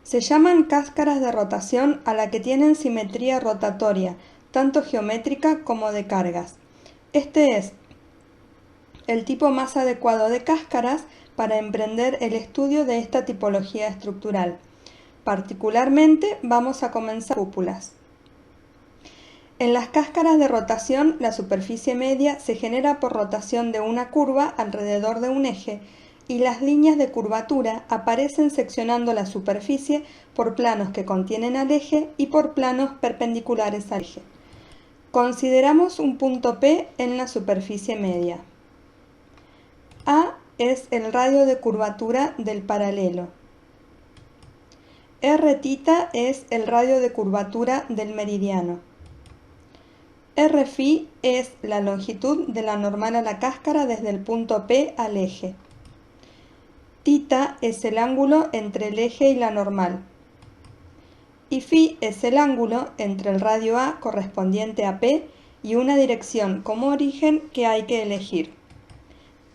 Se llaman cáscaras de rotación a la que tienen simetría rotatoria, tanto geométrica como de cargas. Este es el tipo más adecuado de cáscaras para emprender el estudio de esta tipología estructural. Particularmente vamos a comenzar con cúpulas. En las cáscaras de rotación, la superficie media se genera por rotación de una curva alrededor de un eje y las líneas de curvatura aparecen seccionando la superficie por planos que contienen al eje y por planos perpendiculares al eje. Consideramos un punto P en la superficie media. A es el radio de curvatura del paralelo. Rθ es el radio de curvatura del meridiano. Rφ es la longitud de la normal a la cáscara desde el punto P al eje. Θ es el ángulo entre el eje y la normal. Y Φ es el ángulo entre el radio A correspondiente a P y una dirección como origen que hay que elegir.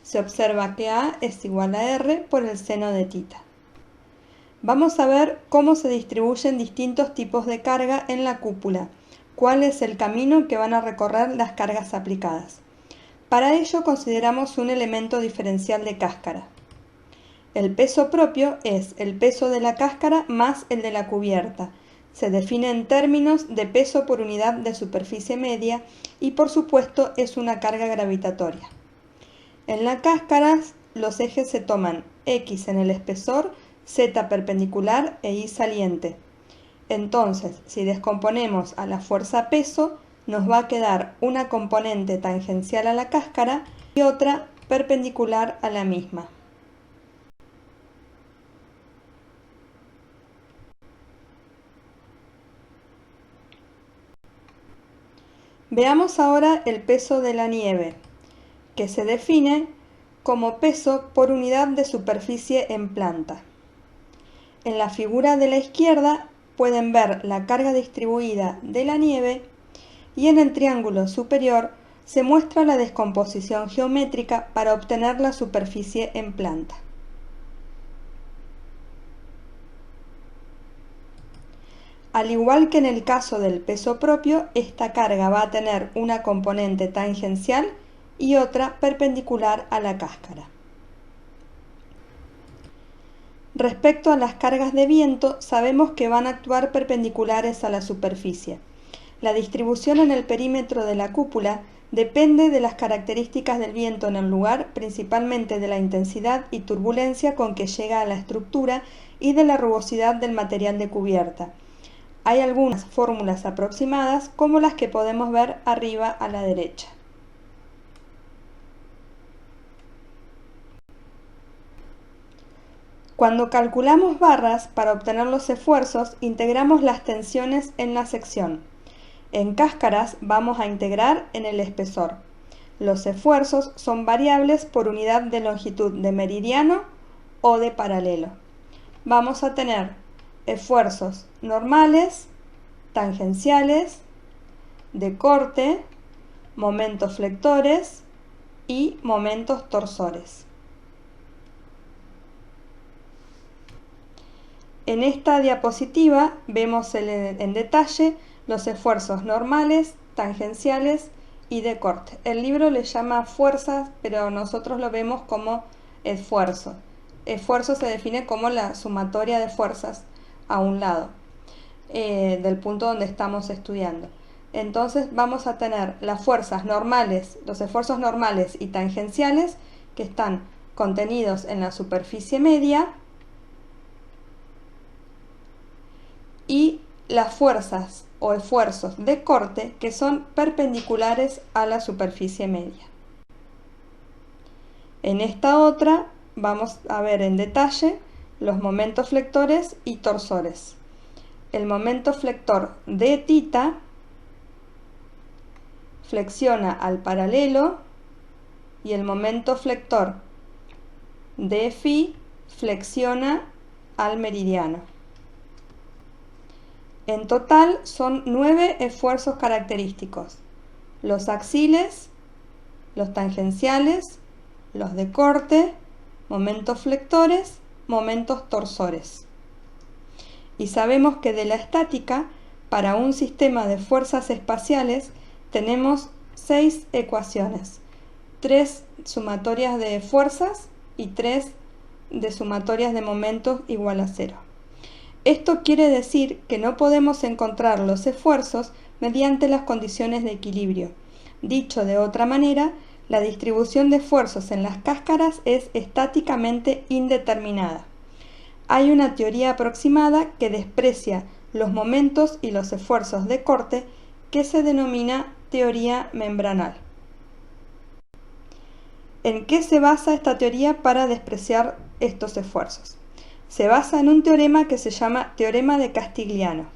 Se observa que A es igual a R por el seno de θ. Vamos a ver cómo se distribuyen distintos tipos de carga en la cúpula, cuál es el camino que van a recorrer las cargas aplicadas. Para ello consideramos un elemento diferencial de cáscara. El peso propio es el peso de la cáscara más el de la cubierta. Se define en términos de peso por unidad de superficie media y por supuesto es una carga gravitatoria. En la cáscara los ejes se toman X en el espesor, Z perpendicular e Y saliente. Entonces, si descomponemos a la fuerza peso, nos va a quedar una componente tangencial a la cáscara y otra perpendicular a la misma. Veamos ahora el peso de la nieve, que se define como peso por unidad de superficie en planta. En la figura de la izquierda pueden ver la carga distribuida de la nieve y en el triángulo superior se muestra la descomposición geométrica para obtener la superficie en planta. Al igual que en el caso del peso propio, esta carga va a tener una componente tangencial y otra perpendicular a la cáscara. Respecto a las cargas de viento, sabemos que van a actuar perpendiculares a la superficie. La distribución en el perímetro de la cúpula depende de las características del viento en el lugar, principalmente de la intensidad y turbulencia con que llega a la estructura y de la rugosidad del material de cubierta. Hay algunas fórmulas aproximadas, como las que podemos ver arriba a la derecha. Cuando calculamos barras para obtener los esfuerzos, integramos las tensiones en la sección. En cáscaras vamos a integrar en el espesor. Los esfuerzos son variables por unidad de longitud de meridiano o de paralelo. Vamos a tener esfuerzos normales, tangenciales, de corte, momentos flectores y momentos torsores. En esta diapositiva vemos en detalle los esfuerzos normales, tangenciales y de corte. El libro le llama fuerzas, pero nosotros lo vemos como esfuerzo. Esfuerzo se define como la sumatoria de fuerzas a un lado del punto donde estamos estudiando. Entonces vamos a tener las fuerzas normales, los esfuerzos normales y tangenciales que están contenidos en la superficie media y las fuerzas o esfuerzos de corte que son perpendiculares a la superficie media. En esta otra vamos a ver en detalle los momentos flectores y torsores. El momento flector de θ flexiona al paralelo y el momento flector de Φ flexiona al meridiano. En total son 9 esfuerzos característicos: los axiles, los tangenciales, los de corte, momentos flectores, momentos torsores. y sabemos que de la estática, para un sistema de fuerzas espaciales, tenemos 6 ecuaciones, 3 sumatorias de fuerzas y 3 de sumatorias de momentos igual a 0. Esto quiere decir que no podemos encontrar los esfuerzos mediante las condiciones de equilibrio. Dicho de otra manera, la distribución de esfuerzos en las cáscaras es estáticamente indeterminada. Hay una teoría aproximada que desprecia los momentos y los esfuerzos de corte que se denomina teoría membranal. ¿En qué se basa esta teoría para despreciar estos esfuerzos? Se basa en un teorema que se llama teorema de Castigliano.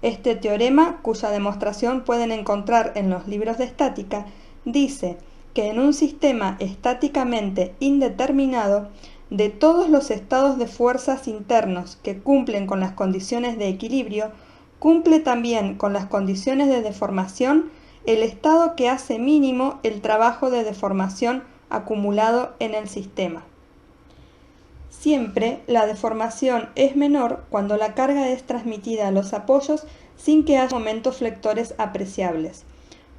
Este teorema, cuya demostración pueden encontrar en los libros de estática, dice que en un sistema estáticamente indeterminado, de todos los estados de fuerzas internos que cumplen con las condiciones de equilibrio, cumple también con las condiciones de deformación el estado que hace mínimo el trabajo de deformación acumulado en el sistema. Siempre la deformación es menor cuando la carga es transmitida a los apoyos sin que haya momentos flectores apreciables.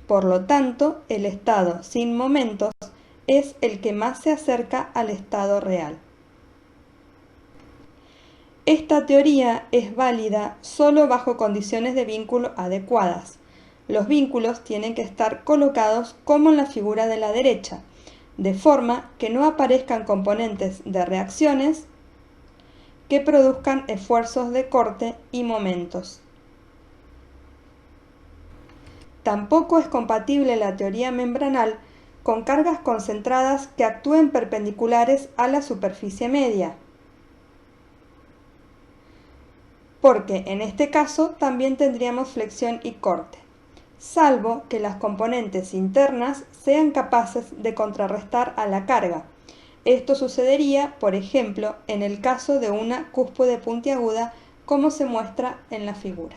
Por lo tanto, el estado sin momentos es el que más se acerca al estado real. Esta teoría es válida solo bajo condiciones de vínculo adecuadas. Los vínculos tienen que estar colocados como en la figura de la derecha, de forma que no aparezcan componentes de reacciones que produzcan esfuerzos de corte y momentos. Tampoco es compatible la teoría membranal con cargas concentradas que actúen perpendiculares a la superficie media, porque en este caso también tendríamos flexión y corte, salvo que las componentes internas sean capaces de contrarrestar a la carga. Esto sucedería, por ejemplo, en el caso de una cúspide puntiaguda, como se muestra en la figura.